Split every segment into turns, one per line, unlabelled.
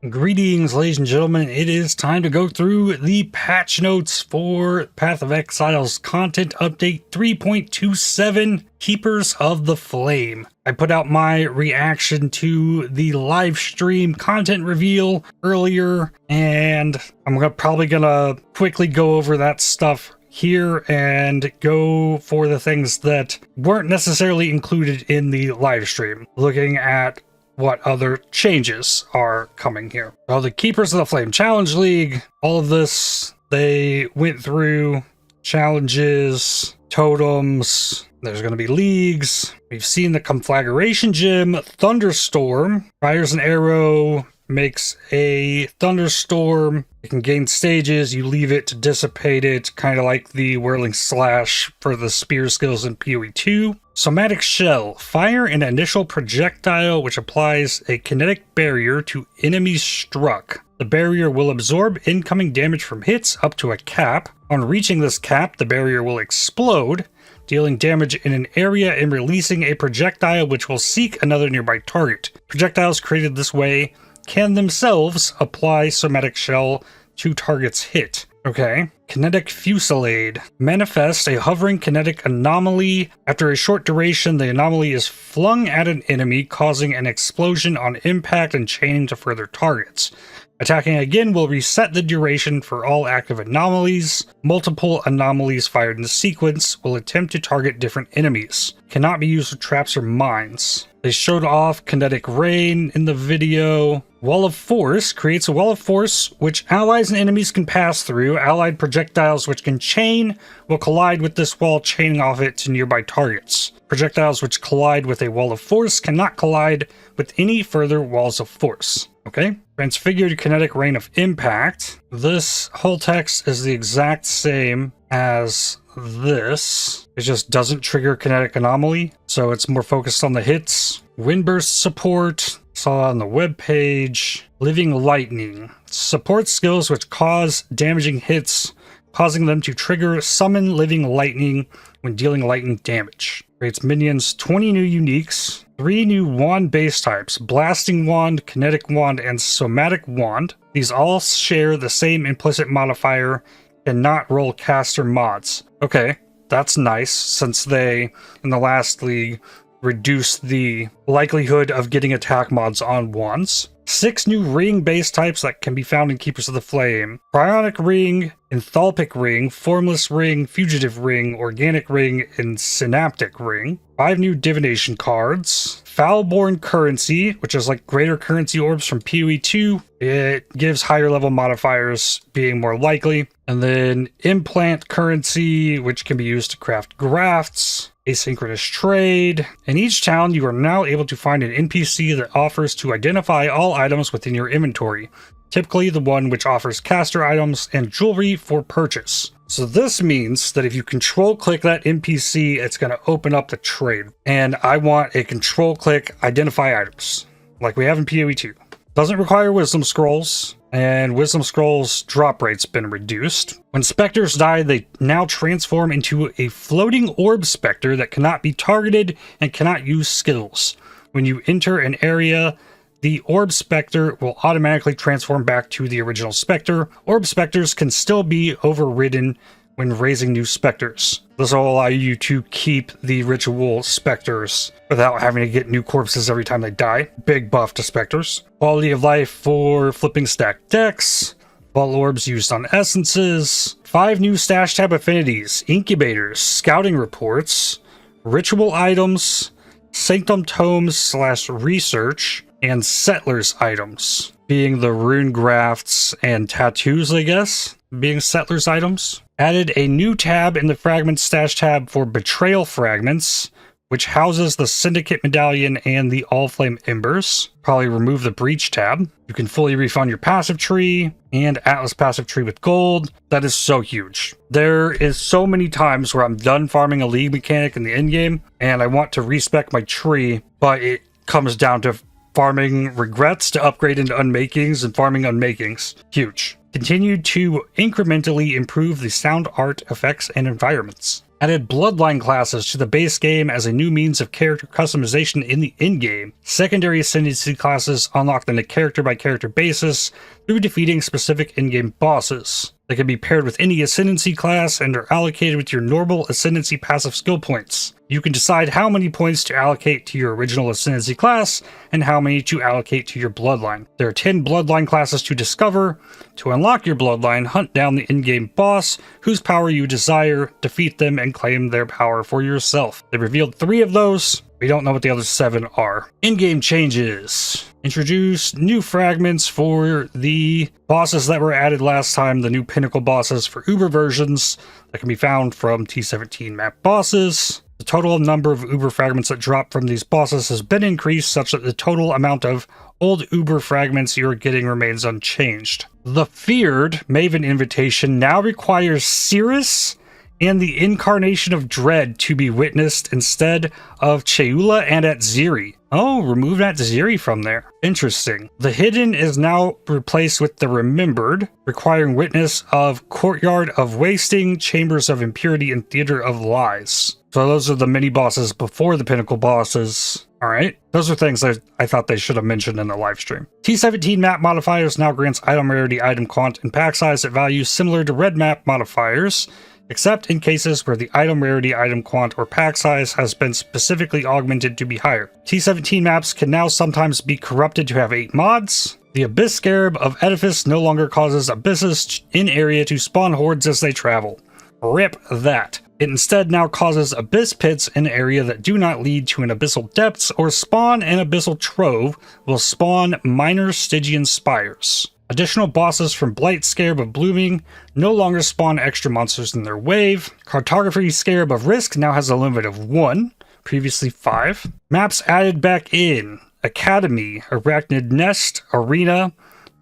Greetings, ladies and gentlemen. It is time to go through the patch notes for Path of Exile's content update 3.27, Keepers of the Flame. I put out my reaction to the live stream content reveal earlier, and I'm probably gonna quickly go over that stuff here and go for the things that weren't necessarily included in the live stream, looking at what other changes are coming here. Well, the Keepers of the Flame Challenge League, all of this, they went through challenges, totems, there's going to be leagues. We've seen the Conflagration Gem, Thunderstorm, fires an arrow, makes a thunderstorm. It can gain stages, you leave it to dissipate it, kind of like the Whirling Slash for the spear skills in PoE 2. Somatic Shell, fire an initial projectile which applies a kinetic barrier to enemies struck. The barrier will absorb incoming damage from hits up to a cap. On reaching this cap, the barrier will explode, dealing damage in an area and releasing a projectile which will seek another nearby target. Projectiles created this way can themselves apply Somatic Shell to targets hit. Okay. Kinetic Fusillade. Manifest a hovering kinetic anomaly. After a short duration, the anomaly is flung at an enemy, causing an explosion on impact and chaining to further targets. Attacking again will reset the duration for all active anomalies. Multiple anomalies fired in sequence will attempt to target different enemies. Cannot be used with traps or mines. They showed off Kinetic Rain in the video. Wall of Force creates a wall of force which allies and enemies can pass through. Allied projectiles which can chain will collide with this wall, chaining off it to nearby targets. Projectiles which collide with a wall of force cannot collide with any further walls of force. Okay. Transfigured Kinetic Rain of Impact. This whole text is the exact same as this. It just doesn't trigger Kinetic Anomaly, so it's more focused on the hits. Windburst support. Saw on the web page. Living Lightning. Supports skills which cause damaging hits, causing them to trigger Summon Living Lightning when dealing lightning damage. Creates minions 20 new uniques, 3 new wand base types, Blasting Wand, Kinetic Wand, and Somatic Wand. These all share the same implicit modifier, cannot roll caster mods. Okay, that's nice, since they, in the last league, reduced the likelihood of getting attack mods on wands. 6 new ring base types that can be found in Keepers of the Flame. Cryonic Ring, Enthalpic Ring, Formless Ring, Fugitive Ring, Organic Ring, and Synaptic Ring. 5 new Divination cards. Foulborn Currency, which is like greater currency orbs from PoE 2. It gives higher level modifiers being more likely. And then Implant Currency, which can be used to craft grafts. Asynchronous Trade. In each town, you are now able to find an NPC that offers to identify all items within your inventory, typically the one which offers caster items and jewelry for purchase. So this means that if you control click that NPC, it's going to open up the trade. And I want a control click identify items, like we have in PoE 2. Doesn't require wisdom scrolls, and wisdom scrolls drop rate's been reduced. When specters die, they now transform into a floating orb specter that cannot be targeted and cannot use skills. When you enter an area, the orb specter will automatically transform back to the original specter. Orb specters can still be overridden when raising new specters. This will allow you to keep the ritual specters without having to get new corpses every time they die. Big buff to specters. Quality of life for flipping stacked decks. Vault orbs used on essences. 5 new stash tab affinities. Incubators, scouting reports, ritual items, sanctum tomes / research, and settlers items, being the rune grafts and tattoos, I guess, being settlers items. Added a new tab in the fragment stash tab for betrayal fragments, which houses the Syndicate Medallion and the All Flame Embers. Probably remove the Breach tab. You can fully refund your passive tree and Atlas passive tree with gold. That is so huge. There is so many times where I'm done farming a league mechanic in the endgame and I want to respec my tree, but it comes down to farming regrets to upgrade into unmakings and farming unmakings. Huge. Continued to incrementally improve the sound art effects and environments. Added Bloodline classes to the base game as a new means of character customization in the endgame. Secondary Ascendancy classes unlocked on a character-by-character basis through defeating specific in-game bosses. They can be paired with any Ascendancy class and are allocated with your normal Ascendancy passive skill points. You can decide how many points to allocate to your original Ascendancy class and how many to allocate to your Bloodline. There are 10 Bloodline classes to discover. To unlock your Bloodline, hunt down the in-game boss whose power you desire, defeat them, and claim their power for yourself. They revealed 3 of those. We don't know what the other 7 are. Endgame Changes. Introduce new fragments for the bosses that were added last time, the new pinnacle bosses for Uber versions that can be found from T17 map bosses. The total number of Uber fragments that drop from these bosses has been increased such that the total amount of old Uber fragments you're getting remains unchanged. The feared Maven invitation now requires Cirrus and the Incarnation of Dread to be witnessed instead of Cheula and Atziri. Oh, remove Atziri from there. Interesting. The Hidden is now replaced with the Remembered, requiring witness of Courtyard of Wasting, Chambers of Impurity, and Theater of Lies. So those are the mini-bosses before the pinnacle bosses. Alright, those are things I thought they should have mentioned in the live stream. T17 map modifiers now grants item rarity, item quant, and pack size at values similar to red map modifiers, except in cases where the item rarity, item quant, or pack size has been specifically augmented to be higher. T17 maps can now sometimes be corrupted to have 8 mods. The Abyss Scarab of Edifice no longer causes abysses in area to spawn hordes as they travel. Rip that. It instead now causes abyss pits in an area that do not lead to an abyssal depths or spawn an abyssal trove will spawn minor Stygian spires. Additional bosses from Blight Scarab of Blooming no longer spawn extra monsters in their wave. Cartography Scarab of Risk now has a limit of 1, previously 5. Maps added back in: Academy, Arachnid Nest, Arena,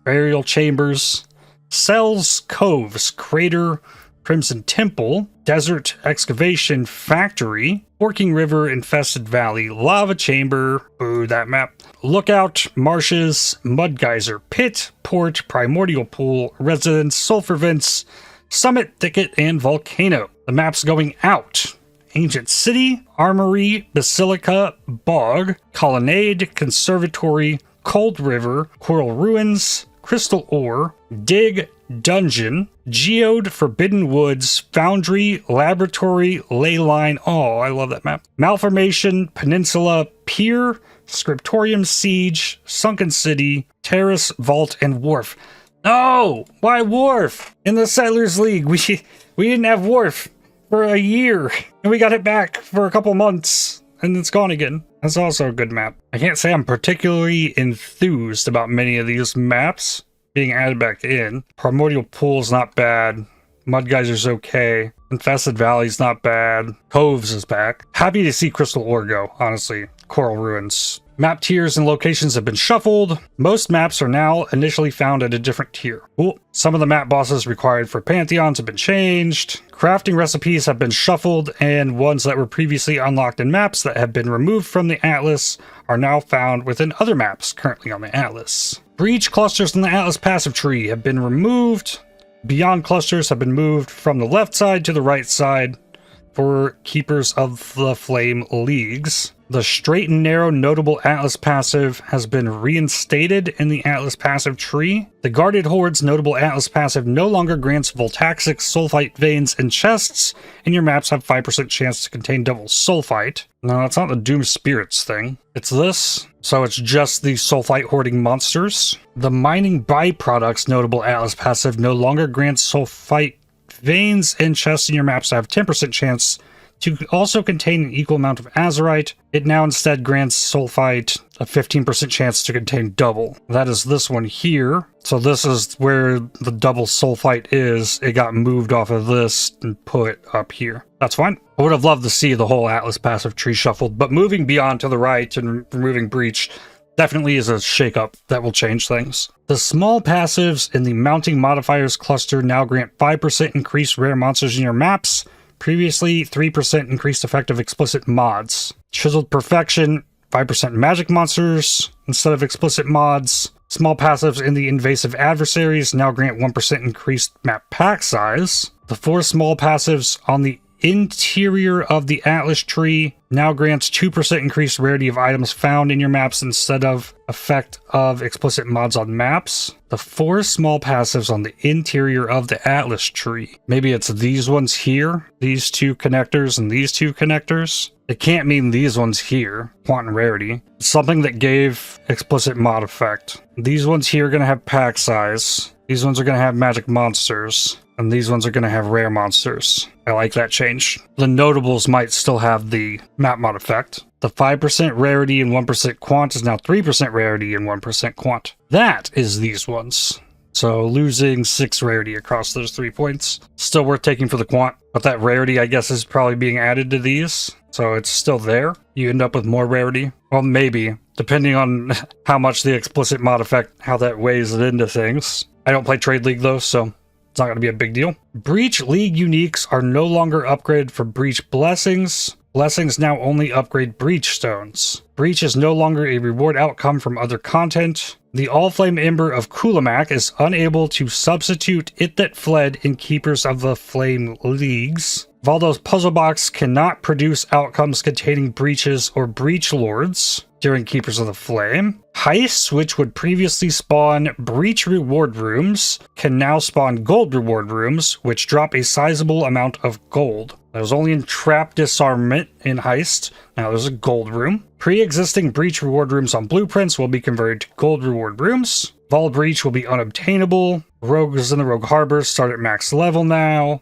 Burial Chambers, Cells, Coves, Crater, Crimson Temple, Desert Excavation Factory, Forking River, Infested Valley, Lava Chamber, ooh, that map, Lookout, Marshes, Mud Geyser, Pit, Port, Primordial Pool, Residence, Sulfur Vents, Summit, Thicket, and Volcano. The maps going out: Ancient City, Armory, Basilica, Bog, Colonnade, Conservatory, Cold River, Coral Ruins, Crystal Ore, Dig, Dungeon, Geode, Forbidden Woods, Foundry, Laboratory, Leyline, oh, I love that map, Malformation, Peninsula, Pier, Scriptorium Siege, Sunken City, Terrace, Vault, and Wharf. No! Why Wharf? In the Settlers League, we didn't have Wharf for a year, and we got it back for a couple months, and it's gone again. That's also a good map. I can't say I'm particularly enthused about many of these maps being added back in. Primordial Pool's not bad. Mud Geyser's okay. Infested Valley's not bad. Coves is back. Happy to see Crystal Ore go, honestly. Coral Ruins. Map tiers and locations have been shuffled. Most maps are now initially found at a different tier. Cool. Some of the map bosses required for Pantheons have been changed. Crafting recipes have been shuffled, and ones that were previously unlocked in maps that have been removed from the Atlas are now found within other maps currently on the Atlas. Breach clusters in the Atlas passive tree have been removed. Beyond clusters have been moved from the left side to the right side for Keepers of the Flame leagues. The straight and narrow notable Atlas passive has been reinstated in the Atlas passive tree. The Guarded Hordes notable Atlas passive no longer grants Voltaxic Sulfite veins and chests, and your maps have 5% chance to contain double Sulfite. No, that's not the Doom Spirits thing. It's this. So it's just the Sulfite hoarding monsters. The Mining Byproducts notable Atlas passive no longer grants Sulfite veins and chests in your maps have 10% chance to also contain an equal amount of Azurite. It now instead grants Sulfite a 15% chance to contain double. That is this one here. So this is where the double Sulfite is. It got moved off of this and put up here. That's fine. I would have loved to see the whole Atlas passive tree shuffled, but moving beyond to the right and removing Breach definitely is a shakeup that will change things. The small passives in the Mounting Modifiers cluster now grant 5% increased rare monsters in your maps. Previously, 3% increased effective explicit mods. Chiseled Perfection, 5% magic monsters instead of explicit mods. Small passives in the Invasive Adversaries now grant 1% increased map pack size. The 4 small passives on the interior of the Atlas tree now grants 2% increased rarity of items found in your maps instead of effect of explicit mods on maps. The 4 small passives on the interior of the Atlas tree. Maybe it's these ones here, these 2 connectors and these 2 connectors. It can't mean these ones here, quant and rarity. It's something that gave explicit mod effect. These ones here are going to have pack size. These ones are going to have magic monsters. And these ones are going to have rare monsters. I like that change. The notables might still have the map mod effect. The 5% rarity and 1% quant is now 3% rarity and 1% quant. That is these ones. So losing 6 rarity across those 3 points. Still worth taking for the quant, but that rarity I guess is probably being added to these. So it's still there. You end up with more rarity. Well, maybe, depending on how much the explicit mod effect, how that weighs it into things. I don't play Trade League though, so it's not going to be a big deal. Breach League uniques are no longer upgraded for Breach Blessings. Blessings now only upgrade Breach Stones. Breach is no longer a reward outcome from other content. The All-Flame Ember of Kulamak is unable to substitute It That Fled in Keepers of the Flame Leagues. Valdo's Puzzle Box cannot produce outcomes containing breaches or breach lords during Keepers of the Flame. Heists, which would previously spawn breach reward rooms, can now spawn gold reward rooms, which drop a sizable amount of gold. That was only in Trap Disarmament in Heist. Now there's a gold room. Pre-existing breach reward rooms on blueprints will be converted to gold reward rooms. Vaal Breach will be unobtainable. Rogues in the Rogue Harbor start at max level now.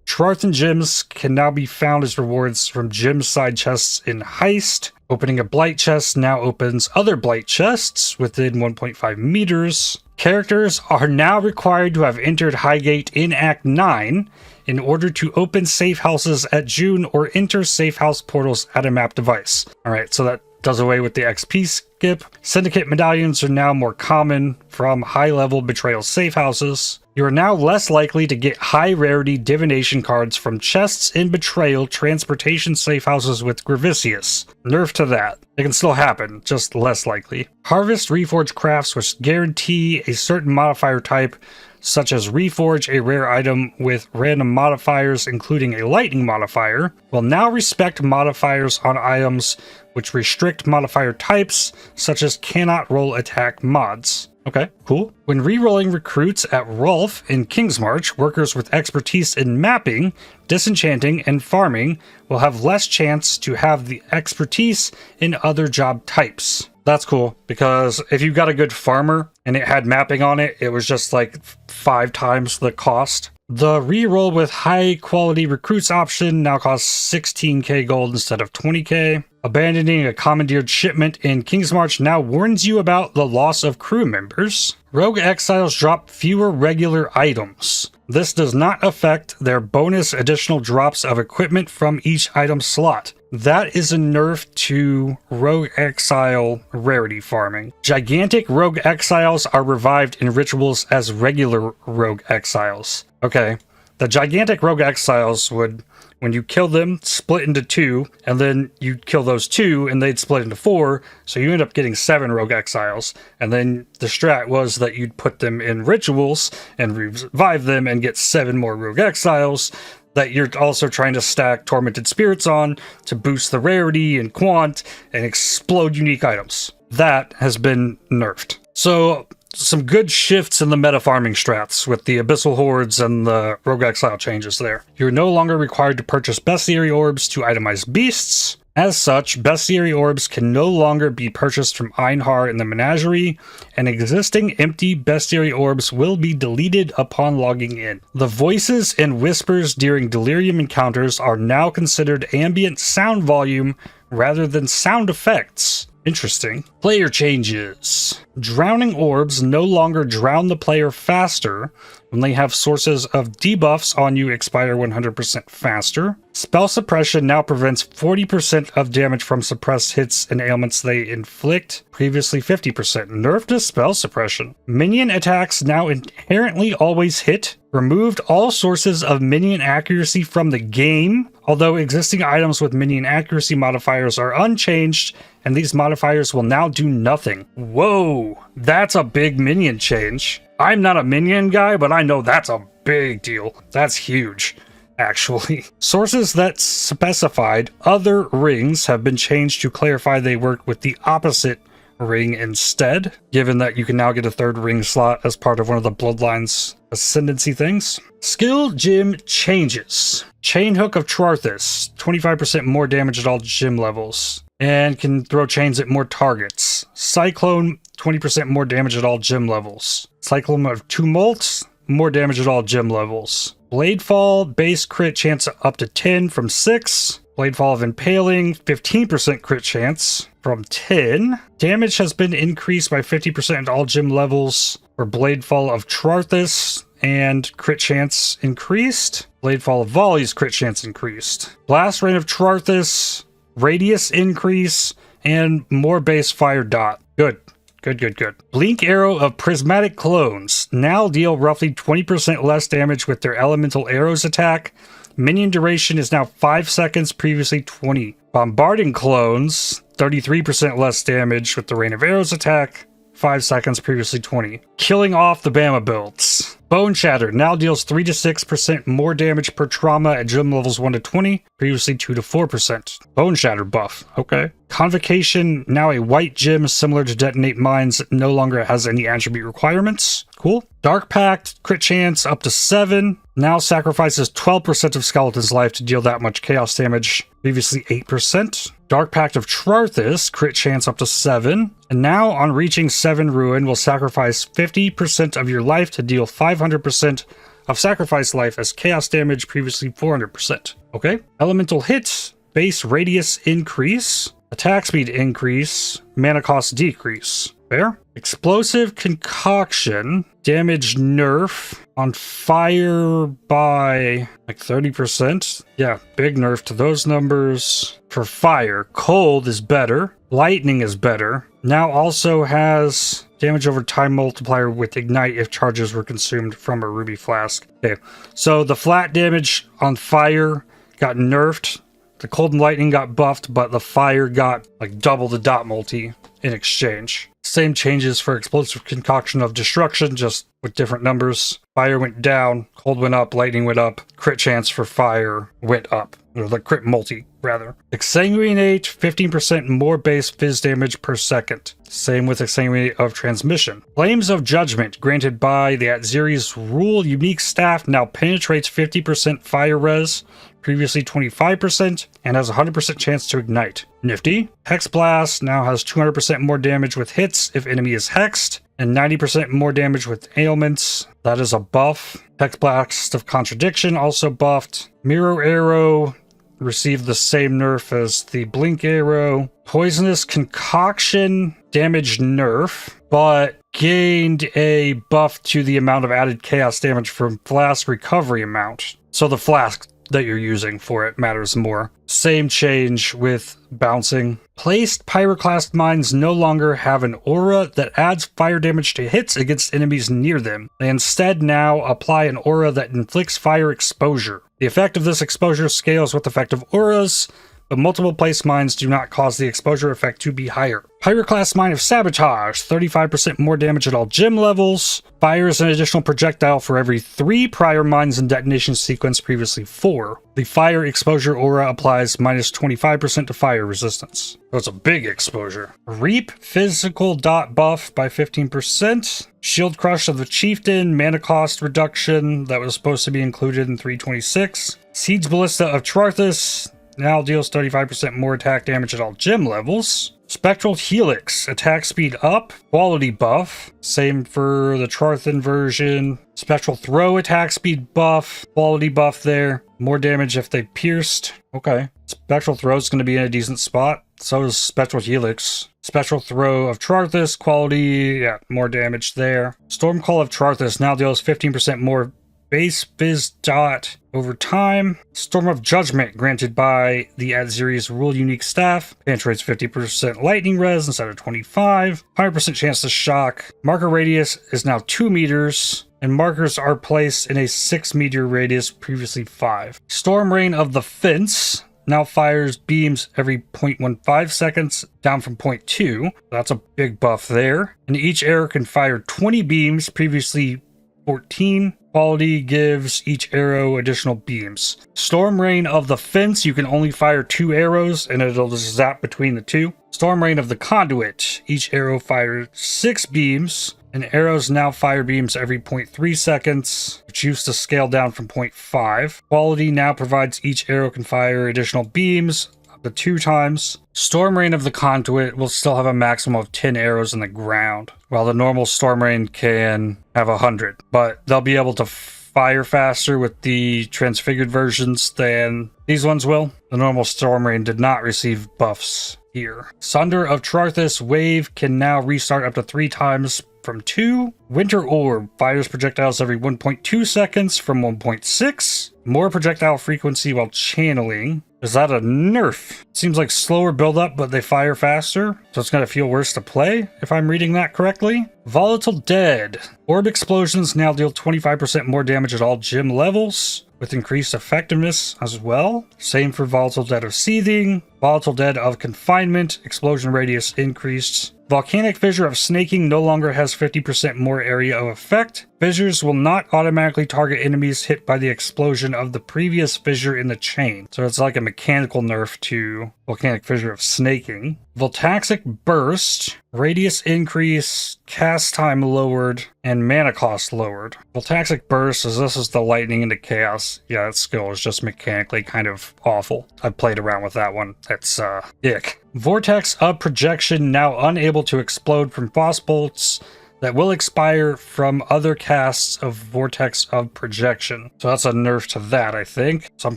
Trarthan gems can now be found as rewards from gem side chests in Heist. Opening a Blight chest now opens other Blight chests within 1.5 meters. Characters are now required to have entered Highgate in Act 9 in order to open safe houses at June or enter safe house portals at a map device. Alright, so that does away with the XP skip. Syndicate medallions are now more common from high-level betrayal safe houses. You are now less likely to get high-rarity divination cards from chests in betrayal transportation safe houses with Gravicius. Nerf to that. It can still happen, just less likely. Harvest Reforge crafts which guarantee a certain modifier type, such as Reforge a rare item with random modifiers including a lightning modifier, will now respect modifiers on items which restrict modifier types, such as cannot roll attack mods. Okay, cool. When re-rolling recruits at Rolf in Kingsmarch, workers with expertise in mapping, disenchanting, and farming will have less chance to have the expertise in other job types. That's cool, because if you got a good farmer and it had mapping on it, it was just like 5 times the cost. The reroll with high quality recruits option now costs 16k gold instead of 20k. Abandoning a commandeered shipment in Kingsmarch now warns you about the loss of crew members. Rogue Exiles drop fewer regular items. This does not affect their bonus additional drops of equipment from each item slot. That is a nerf to Rogue Exile rarity farming. Gigantic Rogue Exiles are revived in rituals as regular Rogue Exiles. Okay, the Gigantic Rogue Exiles would, when you kill them, split into 2, and then you kill those 2, and they'd split into 4, so you end up getting 7 Rogue Exiles. And then the strat was that you'd put them in rituals, and revive them, and get 7 more Rogue Exiles, that you're also trying to stack Tormented Spirits on, to boost the rarity and quant, and explode unique items. That has been nerfed. So, some good shifts in the meta farming strats with the Abyssal Hordes and the Rogue Exile changes there. You're no longer required to purchase Bestiary Orbs to itemize beasts. As such, Bestiary Orbs can no longer be purchased from Einhar in the Menagerie, and existing empty Bestiary Orbs will be deleted upon logging in. The voices and whispers during Delirium encounters are now considered ambient sound volume rather than sound effects. Interesting. Player changes. Drowning orbs no longer drown the player faster when they have sources of debuffs on you expire 100% faster. Spell suppression now prevents 40% of damage from suppressed hits and ailments they inflict, previously 50%. Nerf to spell suppression. Minion attacks now inherently always hit. Removed all sources of minion accuracy from the game, although existing items with minion accuracy modifiers are unchanged, and these modifiers will now do nothing. Whoa, that's a big minion change. I'm not a minion guy, but I know that's a big deal. That's huge. actually. Sources that specified other rings have been changed to clarify they work with the opposite ring instead, given that you can now get a third ring slot as part of one of the Bloodlines Ascendancy things. Skill gym changes. Chain Hook of Charthus, 25% more damage at all gym levels, and can throw chains at more targets. Cyclone, 20% more damage at all gym levels. Cyclone of Tumult, more damage at all gym levels. Bladefall, base crit chance up to 10 from 6. Bladefall of Impaling, 15% crit chance from 10. Damage has been increased by 50% at all gym levels for Bladefall of Charthus, and crit chance increased. Bladefall of Vaal, crit chance increased. Blast Rain of Charthus, radius increase, and more base fire dot. Good. Good. Blink Arrow of Prismatic Clones now deal roughly 20% less damage with their Elemental Arrows attack. Minion duration is now 5 seconds, previously 20. Bombarding Clones, 33% less damage with the Rain of Arrows attack. 5 seconds, previously 20. Killing off the Bama builds. Bone Shatter now deals 3 to 6% more damage per trauma at gym levels 1 to 20, previously 2 to 4%. Bone Shatter buff, okay. Convocation, now a white gem similar to Detonate Mines, no longer has any attribute requirements. Cool. Dark Pact, crit chance up to 7, now sacrifices 12% of Skeleton's life to deal that much chaos damage, previously 8%. Dark Pact of Charthus, crit chance up to 7, and now on reaching 7 Ruin will sacrifice 50% of your life to deal 500% of sacrifice life as chaos damage, previously 400%. Okay. Elemental hits, base radius increase, attack speed increase, mana cost decrease. Fair. Explosive Concoction, damage nerf on fire by like 30%. Yeah, big nerf to those numbers. For fire, cold is better, lightning is better. Now also has damage over time multiplier with ignite if charges were consumed from a ruby flask. Okay, so the flat damage on fire got nerfed. The cold and lightning got buffed, but the fire got like double the dot multi in exchange. Same changes for Explosive Concoction of Destruction, just with different numbers. Fire went down, cold went up, lightning went up. Crit chance for fire went up. Or the crit multi, rather. Exsanguinate, 15% more base fizz damage per second. Same with Exsanguinate of Transmission. Flames of Judgment, granted by the Atziri's Rule unique staff, now penetrates 50% fire res, previously 25%, and has a 100% chance to ignite. Nifty. Hex Blast now has 200% more damage with hits if enemy is hexed, and 90% more damage with ailments. That is a buff. Hex Blast of Contradiction also buffed. Mirror Arrow received the same nerf as the Blink Arrow. Poisonous Concoction, damage nerf, but gained a buff to the amount of added chaos damage from flask recovery amount. So the flask that you're using for it matters more. Same change with bouncing. Placed Pyroclast mines no longer have an aura that adds fire damage to hits against enemies near them. They instead now apply an aura that inflicts fire exposure. The effect of this exposure scales with the effect of auras, but multiple place mines do not cause the exposure effect to be higher. Pyroclast Mine of Sabotage, 35% more damage at all gym levels. Fires an additional projectile for every 3 prior mines in detonation sequence, previously 4. The fire exposure aura applies minus 25% to fire resistance. That's a big exposure. Reap physical dot buff by 15%. Shield Crush of the Chieftain, mana cost reduction that was supposed to be included in 326. Siege Ballista of Charthus now deals 35% more attack damage at all gym levels. Spectral Helix, attack speed up, quality buff. Same for the Charthan version. Spectral Throw, attack speed buff, quality buff there. More damage if they pierced. Okay. Spectral Throw is going to be in a decent spot. So is Spectral Helix. Spectral Throw of Charthus, quality, yeah, more damage there. Stormcall of Charthus now deals 15% more base fizz dot over time. Storm of Judgment, granted by the Atziri's Rule unique staff, penetrates 50% lightning res instead of 25. 100% chance to shock. Marker radius is now 2 meters, and markers are placed in a 6 meter radius, previously 5. Storm Rain of the Fence now fires beams every 0.15 seconds, down from 0.2. That's a big buff there. And each arrow can fire 20 beams, previously 14. Quality gives each arrow additional beams. Storm Rain of the Fence, you can only fire 2 arrows and it'll just zap between the 2. Storm Rain of the Conduit, each arrow fires 6 beams, and arrows now fire beams every 0.3 seconds, which used to scale down from 0.5. Quality now provides each arrow can fire additional beams up to 2 times. Storm Rain of the Conduit will still have a maximum of 10 arrows in the ground, while the normal Storm Rain can have 100. But they'll be able to fire faster with the transfigured versions than these ones will. The normal Storm Rain did not receive buffs here. Sunder of Trarthus Wave can now restart up to 3 times from 2. Winter Orb fires projectiles every 1.2 seconds from 1.6. More projectile frequency while channeling. Is that a nerf? Seems like slower build-up, but they fire faster, so it's going to feel worse to play, if I'm reading that correctly. Volatile Dead. Orb explosions now deal 25% more damage at all gym levels, with increased effectiveness as well. Same for Volatile Dead of Seething. Volatile Dead of Confinement. Explosion radius increased. Volcanic Fissure of Snaking no longer has 50% more area of effect. Fissures will not automatically target enemies hit by the explosion of the previous fissure in the chain. So it's like a mechanical nerf to Volcanic Fissure of Snaking. Voltaxic Burst. Radius increase, cast time lowered, and mana cost lowered. Voltaxic Burst, as this is the lightning into chaos. Yeah, that skill is just mechanically kind of awful. I played around with that one. It's ick. Vortex of Projection, now unable to explode from frost bolts that will expire from other casts of Vortex of Projection. So that's a nerf to that, I think. Some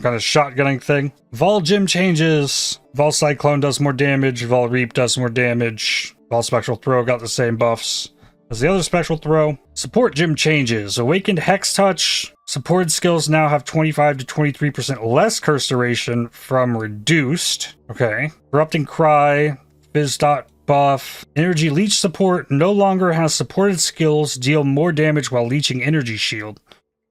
kind of shotgunning thing. Vaal Gym Changes. Vaal Cyclone does more damage. Vaal Reap does more damage. Vaal Spectral Throw got the same buffs as the other Spectral Throw. Support Gym Changes. Awakened Hex Touch. Supported skills now have 25 to 23% less curse duration from reduced. Okay. Corrupting Cry. Fizz Dot buff. Energy Leech support no longer has supported skills deal more damage while leeching Energy Shield.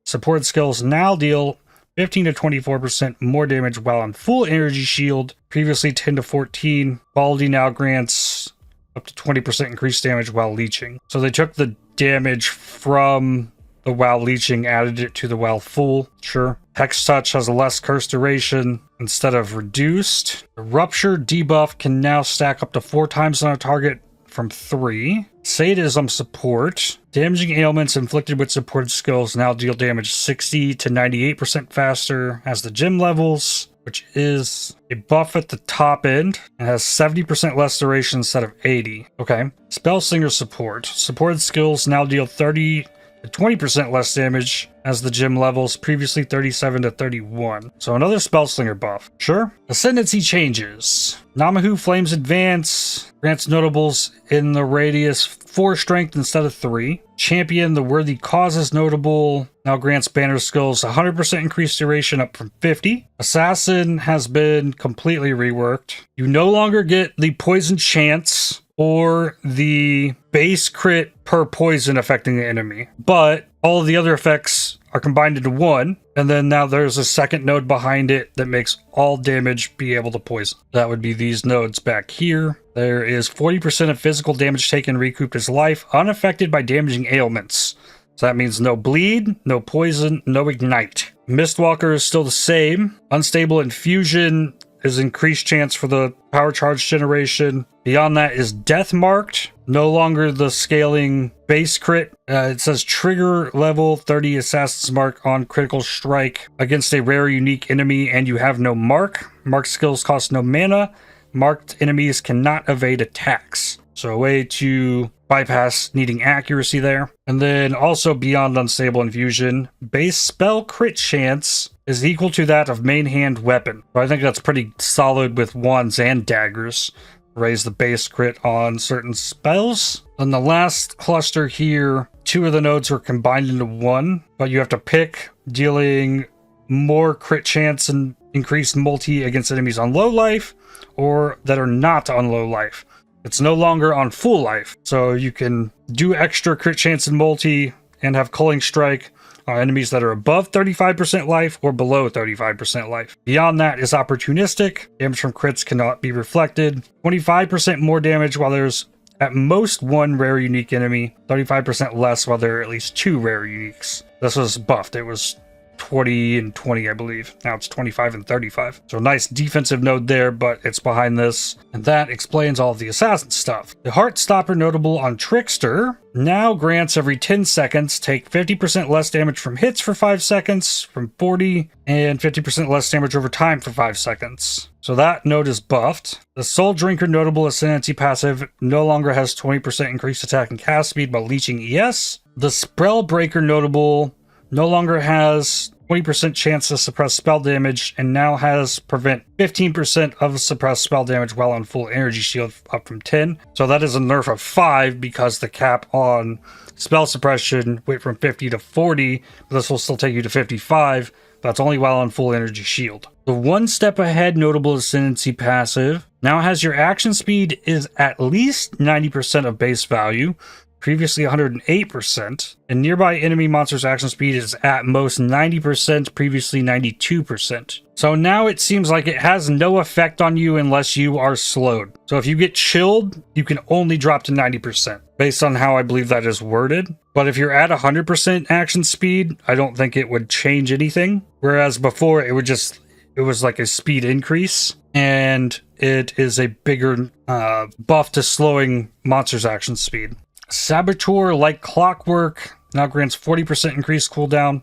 Supported skills now deal 15 to 24% more damage while on full Energy Shield. Previously 10 to 14. Quality now grants up to 20% increased damage while leeching. So they took the damage from the while leeching, added it to the while full. Sure. Hex Touch has a less curse duration instead of reduced. The Rupture debuff can now stack up to 4 times on a target from 3. Sadism support. Damaging ailments inflicted with supported skills now deal damage 60 to 98% faster as the gym levels, which is a buff at the top end and has 70% less duration instead of 80. Okay. Spellslinger support. Supported skills now deal 30 to 20% less damage as the gym levels, previously 37 to 31. So another Spellslinger buff. Sure. Ascendancy Changes. Namahu Flames Advance grants notables in the radius 4 strength instead of 3. Champion the Worthy Causes notable now grants banner skills 100% increased duration up from 50. Assassin has been completely reworked. You no longer get the poison chance or the base crit per poison affecting the enemy, but all of the other effects are combined into one, and then now there's a second node behind it that makes all damage be able to poison. That would be these nodes back here. There is 40% of physical damage taken recouped as life, unaffected by damaging ailments. So that means no bleed, no poison, no ignite. Mistwalker is still the same. Unstable Infusion is increased chance for the power charge generation. Beyond that is Death Marked. No longer the scaling base crit. It says trigger level 30 Assassin's Mark on critical strike against a rare unique enemy and you have no mark. Marked skills cost no mana. Marked enemies cannot evade attacks. So a way to bypass needing accuracy there. And then also beyond Unstable Infusion, base spell crit chance is equal to that of main hand weapon. So I think that's pretty solid with wands and daggers. Raise the base crit on certain spells. And the last cluster here, 2 of the nodes are combined into 1, but you have to pick, dealing more crit chance and increased multi against enemies on low life or that are not on low life. It's no longer on full life, so you can do extra crit chance and multi and have Culling Strike on enemies that are above 35% life or below 35% life. Beyond that is opportunistic. Damage from crits cannot be reflected. 25% more damage while there's at most 1 rare unique enemy, 35% less while there are at least 2 rare uniques. This was buffed. It was 20 and 20, I believe. Now it's 25 and 35. So nice defensive node there, but it's behind this. And that explains all of the assassin stuff. The Heartstopper notable on Trickster now grants every 10 seconds, take 50% less damage from hits for 5 seconds, from 40, and 50% less damage over time for 5 seconds. So that node is buffed. The Soul Drinker notable Ascendancy passive no longer has 20% increased attack and cast speed while leeching ES. The Spellbreaker notable no longer has 20% chance to suppress spell damage and now has prevent 15% of suppressed spell damage while on full energy shield, up from 10. So that is a nerf of 5 because the cap on spell suppression went from 50 to 40. But this will still take you to 55. That's only while on full energy shield. The One Step Ahead notable Ascendancy passive now has your action speed is at least 90% of base value, previously 108%, and nearby enemy monsters' action speed is at most 90%, previously 92%. So now it seems like it has no effect on you unless you are slowed. So if you get chilled, you can only drop to 90%, based on how I believe that is worded. But if you're at 100% action speed, I don't think it would change anything. Whereas before, it was like a speed increase, and it is a bigger buff to slowing monsters' action speed. Saboteur, like clockwork, now grants 40% increased cooldown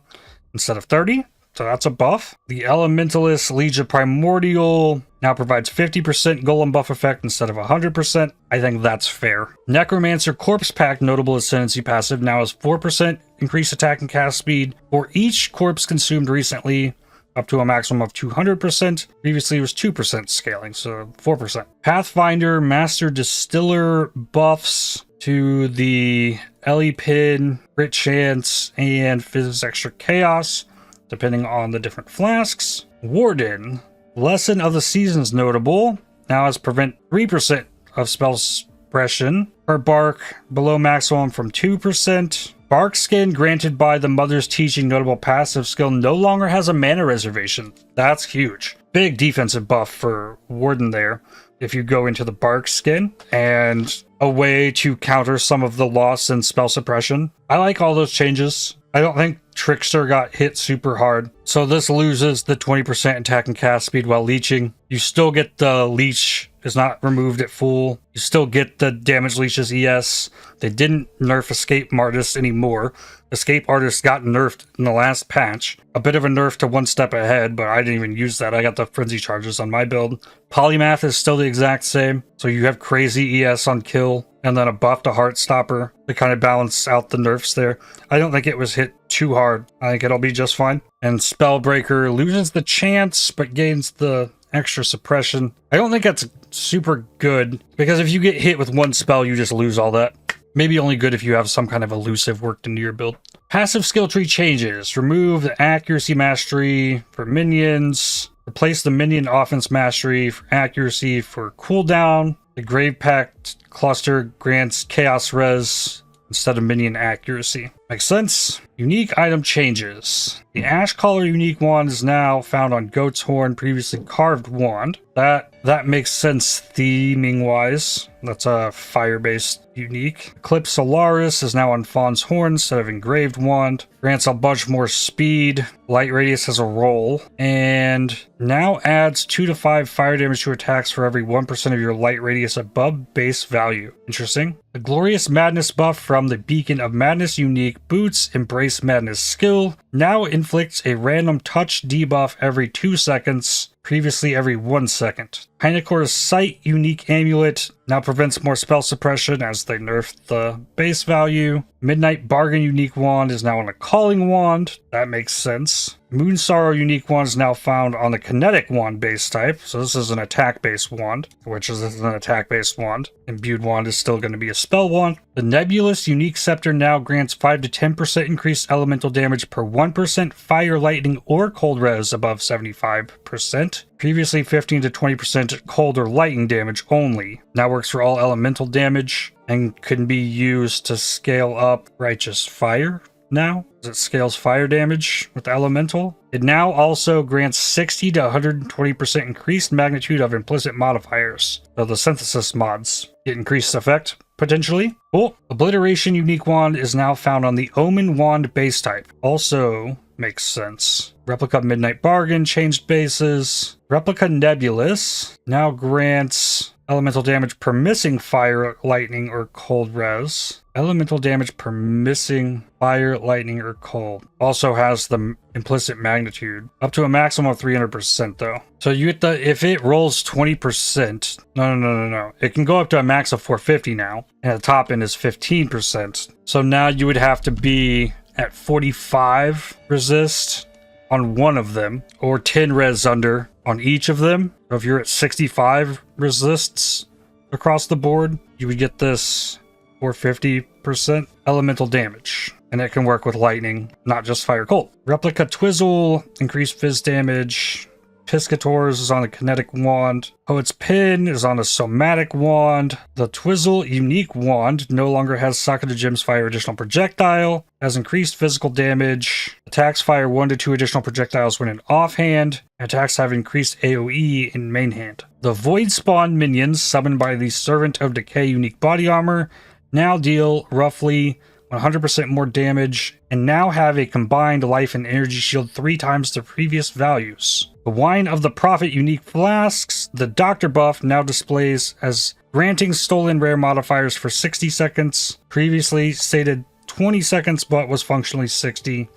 instead of 30, so that's a buff. The Elementalist Legion Primordial now provides 50% golem buff effect instead of 100%. I think that's fair. Necromancer Corpse Pact notable Ascendancy passive now has 4% increased attack and cast speed for each corpse consumed recently, up to a maximum of 200%. Previously it was 2% scaling, so 4%. Pathfinder Master Distiller buffs to the LE Pin, Crit Chance, and Physics Extra Chaos, depending on the different flasks. Warden, Lesson of the Seasons notable, now has prevent 3% of spell suppression per bark below maximum from 2%. Bark Skin granted by the Mother's Teaching notable passive skill no longer has a mana reservation. That's huge. Big defensive buff for Warden there if you go into the Bark Skin, and a way to counter some of the loss in spell suppression. I like all those changes. I don't think Trickster got hit super hard. So this loses the 20% attack and cast speed while leeching. You still get the leech is not removed at full. You still get the damage leeches ES. They didn't nerf Escape Artist anymore. Escape Artist got nerfed in the last patch. A bit of a nerf to One Step Ahead, but I didn't even use that. I got the Frenzy Charges on my build. Polymath is still the exact same. So you have crazy ES on kill, and then a buff to Heartstopper to kind of balance out the nerfs there. I don't think it was hit too hard. I think it'll be just fine. And Spellbreaker loses the chance, but gains the extra suppression. I don't think that's super good, because if you get hit with one spell, you just lose all that. Maybe only good if you have some kind of elusive worked into your build. Passive skill tree changes. Remove the accuracy mastery for minions. Replace the minion offense mastery for accuracy for cooldown. The Grave Pact cluster grants chaos res instead of minion accuracy. Makes sense. Unique item changes. The Ash Collar unique wand is now found on Goat's Horn, previously carved wand. That makes sense theming wise. That's a fire-based unique. Eclipse Solaris is now on Fawn's Horn instead of engraved wand. Grants a bunch more speed. Light Radius has a roll. And now adds 2 to 5 fire damage to attacks for every 1% of your light radius above base value. Interesting. The Glorious Madness buff from the Beacon of Madness unique Boots Embrace Madness skill now inflicts a random touch debuff every 2 seconds, previously every 1 second. Hynecor's Sight unique amulet now prevents more spell suppression as they nerfed the base value. Midnight Bargain unique wand is now on a calling wand. That makes sense. Moon Sorrow unique wand is now found on the kinetic wand base type. So this is an attack based wand, which is an attack based wand. Imbued wand is still going to be a spell wand. The Nebulous unique scepter now grants 5 to 10% increased elemental damage per 1% fire, lightning, or cold res above 75%. Previously 15 to 20% cold or lightning damage only. Now works for all elemental damage and can be used to scale up Righteous Fire. Now, as it scales fire damage with elemental. It now also grants 60 to 120% increased magnitude of implicit modifiers. So the synthesis mods get increased effect. potentially. Cool. Obliteration unique wand is now found on the Omen wand base type. Also makes sense. Replica Midnight Bargain changed bases. Replica Nebulous now grants elemental damage per missing fire, lightning, or cold res. Elemental damage per missing fire, lightning, or cold. Also has the implicit magnitude. Up to a maximum of 300% though. So you get the, if it rolls 20%, no. It can go up to a max of 450 now. And the top end is 15%. So now you would have to be at 45 resist on one of them, or 10 res under on each of them. So if you're at 65 resists across the board, you would get this 450% elemental damage. And it can work with lightning, not just fire cold. Replica Twizzle, increased fizz damage. Piscator's is on a kinetic wand. Poet's Pin is on a somatic wand. The Twizzle unique wand no longer has Sakura Gem's fire additional projectile. Has increased physical damage. Attacks fire 1 to 2 additional projectiles when in offhand. Attacks have increased AoE in main hand. The Void Spawn minions summoned by the Servant of Decay unique body armor now deal roughly 100% more damage, and now have a combined life and energy shield 3 times the previous values. The Wine of the Prophet unique flasks, the Doctor buff now displays as granting stolen rare modifiers for 60 seconds, previously stated 20 seconds but was functionally 60.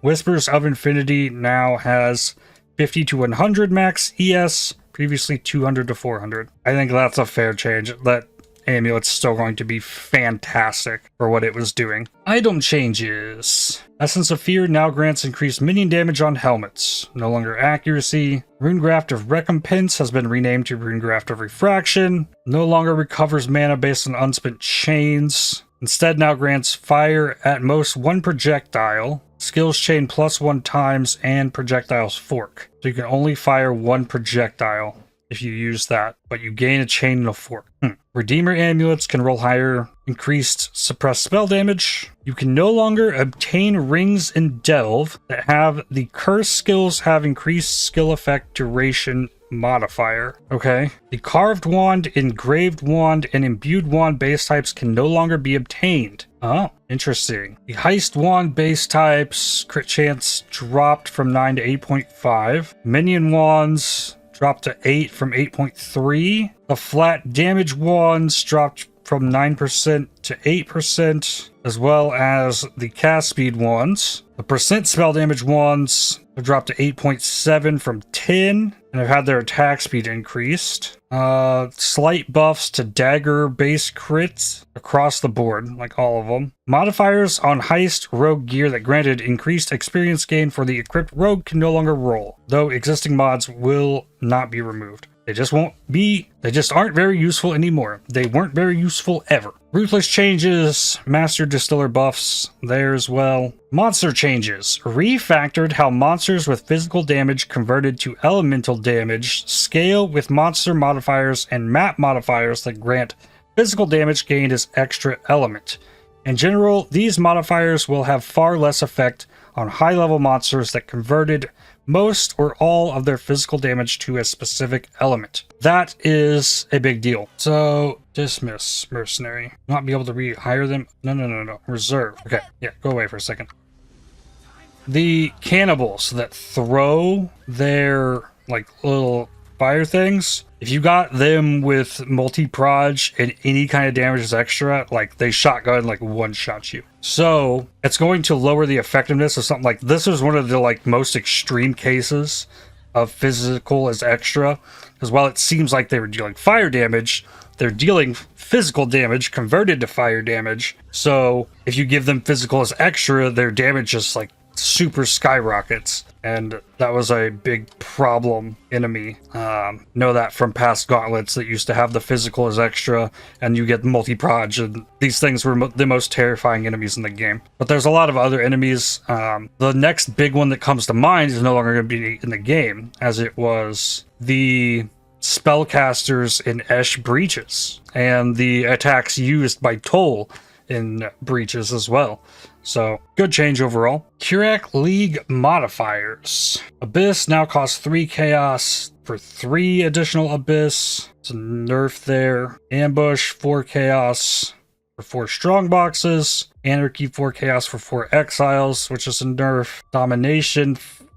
Whispers of Infinity now has 50 to 100 max ES, previously 200 to 400. I think that's a fair change. That amulet's still going to be fantastic for what it was doing. Item changes. Essence of Fear now grants increased minion damage on helmets. No longer accuracy. Runegraft of Recompense has been renamed to Runegraft of Refraction. No longer recovers mana based on unspent chains. Instead now grants fire at most 1 projectile. Skills chain +1 times and projectiles fork. So you can only fire 1 projectile if you use that, but you gain a chain and a fork. Redeemer amulets can roll higher, increased suppressed spell damage. You can no longer obtain rings in Delve that have the curse skills have increased skill effect duration modifier. Okay. The Carved Wand, Engraved Wand, and Imbued Wand base types can no longer be obtained. Oh, interesting. The Heist Wand base types, crit chance dropped from 9 to 8.5. Minion Wands dropped to 8 from 8.3. The flat damage wands dropped from 9% to 8%, as well as the cast speed wands. The percent spell damage wands have dropped to 8.7 from 10, and have had their attack speed increased. Slight buffs to dagger base crits across the board, like all of them. Modifiers on heist rogue gear that granted increased experience gain for the equipped rogue can no longer roll, though existing mods will not be removed. They just aren't very useful anymore. They weren't very useful ever. Ruthless changes, Master Distiller buffs there as well. Monster changes, refactored how monsters with physical damage converted to elemental damage scale with monster modifiers and map modifiers that grant physical damage gained as extra element. In general, these modifiers will have far less effect on high-level monsters that converted most or all of their physical damage to a specific element. That is a big deal. So, dismiss mercenary. Not be able to rehire them? No. Reserve. Okay, yeah, go away for a second. The cannibals that throw their, like, little fire things, if you got them with multi-proj and any kind of damage is extra, like, they shotgun, like, one-shot you. So, it's going to lower the effectiveness of something like this. Is one of the, like, most extreme cases of physical as extra, because while it seems like they were dealing fire damage, they're dealing physical damage converted to fire damage. So, if you give them physical as extra, their damage just, like, super skyrockets, and that was a big problem enemy. Know that from past gauntlets that used to have the physical as extra, and you get multi-proj, and these things were the most terrifying enemies in the game. But there's a lot of other enemies. The next big one that comes to mind is no longer going to be in the game, as it was the spellcasters in Esh Breaches, and the attacks used by Toll in Breaches as well. So good change overall. Kirac League modifiers. Abyss now costs 3 chaos for 3 additional Abyss. It's a nerf there. Ambush 4 chaos for 4 strong boxes. Anarchy 4 chaos for 4 exiles, which is a nerf. Domination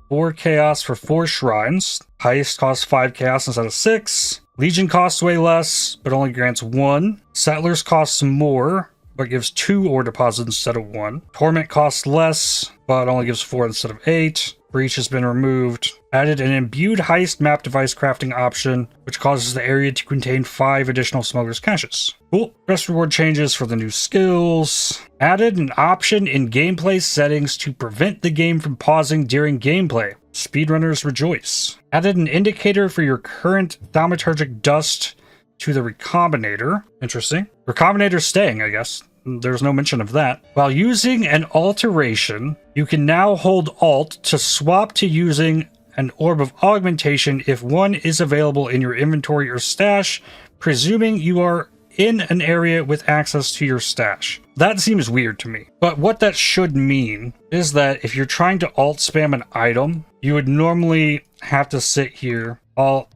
4 chaos for 4 shrines. Heist costs 5 chaos instead of 6. Legion costs way less, but only grants 1. Settlers costs more, but gives 2 ore deposits instead of 1. Torment costs less, but only gives 4 instead of 8. Breach has been removed. Added an imbued heist map device crafting option, which causes the area to contain 5 additional smuggler's caches. Cool. Rest reward changes for the new skills. Added an option in gameplay settings to prevent the game from pausing during gameplay. Speedrunners rejoice. Added an indicator for your current thaumaturgic dust to the Recombinator. Interesting. Recombinator's staying, I guess. There's no mention of that. While using an alteration, you can now hold Alt to swap to using an Orb of Augmentation if one is available in your inventory or stash, presuming you are in an area with access to your stash. That seems weird to me. But what that should mean is that if you're trying to Alt spam an item, you would normally have to sit here. Alt.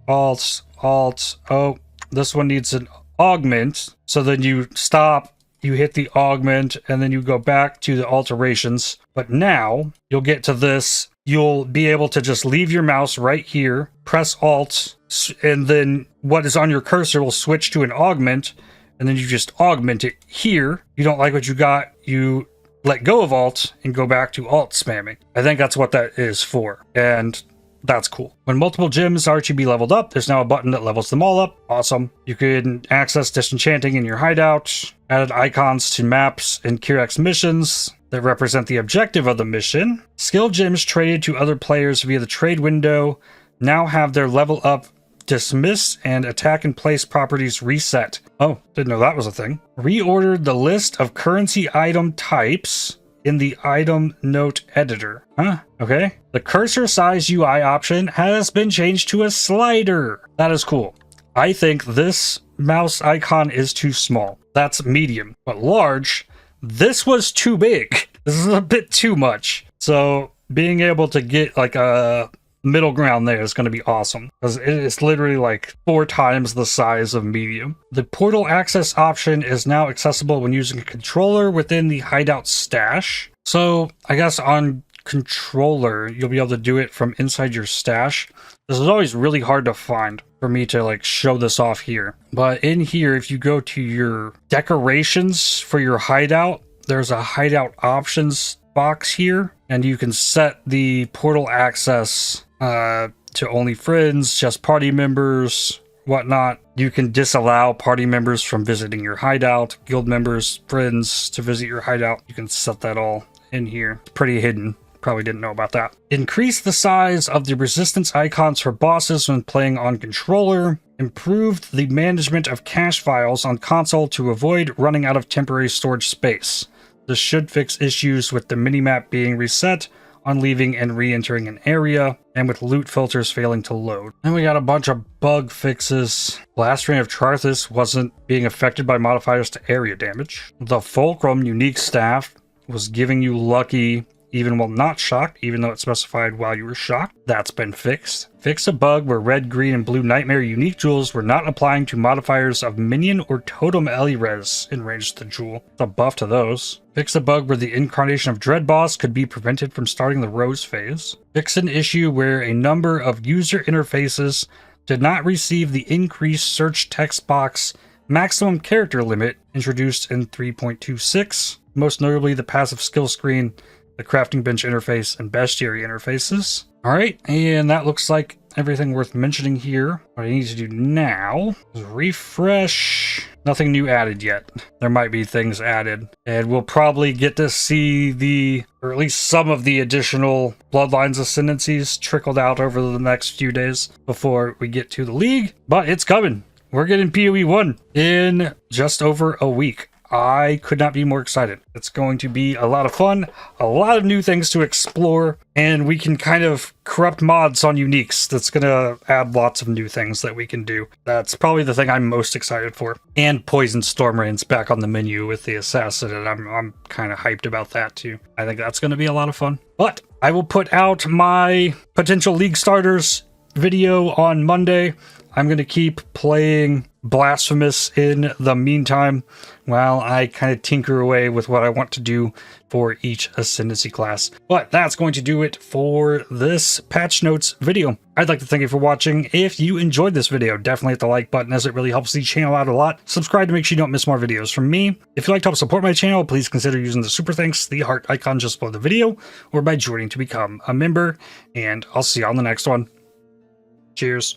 Oh, this one needs an augment. So then you stop. You hit the augment, and then you go back to the alterations. But now, you'll get to this. You'll be able to just leave your mouse right here, press Alt, and then what is on your cursor will switch to an augment, and then you just augment it here. You don't like what you got, you let go of Alt and go back to Alt spamming. I think that's what that is for, and that's cool. When multiple gems are to be leveled up, there's now a button that levels them all up. Awesome. You can access disenchanting in your hideout. Added icons to maps and Kirac's missions that represent the objective of the mission. Skill gems traded to other players via the trade window now have their level up dismiss and attack in place properties reset. Oh, didn't know that was a thing. Reordered the list of currency item types in the item note editor. Huh? Okay. The cursor size UI option has been changed to a slider. That is cool. I think this mouse icon is too small. That's medium. But large, this was too big. This is a bit too much. So being able to get like a middle ground there is going to be awesome, because it's literally like 4 times the size of medium. The portal access option is now accessible when using a controller within the hideout stash. So I guess on controller, you'll be able to do it from inside your stash. This is always really hard to find for me to like show this off here. But in here, if you go to your decorations for your hideout, there's a hideout options box here, and you can set the portal access to only friends, just party members, whatnot. You can disallow party members from visiting your hideout, guild members, friends to visit your hideout. You can set that all in here. It's pretty hidden. Probably didn't know about that. Increase the size of the resistance icons for bosses when playing on controller. Improved the management of cache files on console to avoid running out of temporary storage space. This should fix issues with the minimap being reset on leaving and re-entering an area, and with loot filters failing to load. Then we got a bunch of bug fixes. Last Reign of Charthus wasn't being affected by modifiers to area damage. The Fulcrum unique staff was giving you lucky even while not shocked, even though it specified while you were shocked. That's been fixed. Fix a bug where red, green, and blue nightmare unique jewels were not applying to modifiers of minion or totem Elirez in range of the jewel. It's a buff to those. Fix a bug where the incarnation of Dread Boss could be prevented from starting the Rose phase. Fix an issue where a number of user interfaces did not receive the increased search text box maximum character limit introduced in 3.26, most notably the passive skill screen, the crafting bench interface, and bestiary interfaces. Alright, and that looks like everything worth mentioning here. What I need to do now is refresh. Nothing new added yet. There might be things added, and we'll probably get to see or at least some of the additional Bloodlines ascendancies trickled out over the next few days before we get to the League, but it's coming. We're getting PoE 1 in just over a week. I could not be more excited. It's going to be a lot of fun, a lot of new things to explore, and we can kind of corrupt mods on uniques. That's going to add lots of new things that we can do. That's probably the thing I'm most excited for. And Poison Stormrain's back on the menu with the assassin, and I'm kind of hyped about that too. I think that's going to be a lot of fun. But I will put out my potential League starters video on Monday. I'm going to keep playing Blasphemous in the meantime while I kind of tinker away with what I want to do for each Ascendancy class. But that's going to do it for this patch notes video. I'd like to thank you for watching. If you enjoyed this video, definitely hit the like button as it really helps the channel out a lot. Subscribe to make sure you don't miss more videos from me. If you'd like to help support my channel, please consider using the super thanks, the heart icon just below the video, or by joining to become a member. And I'll see you on the next one. Cheers.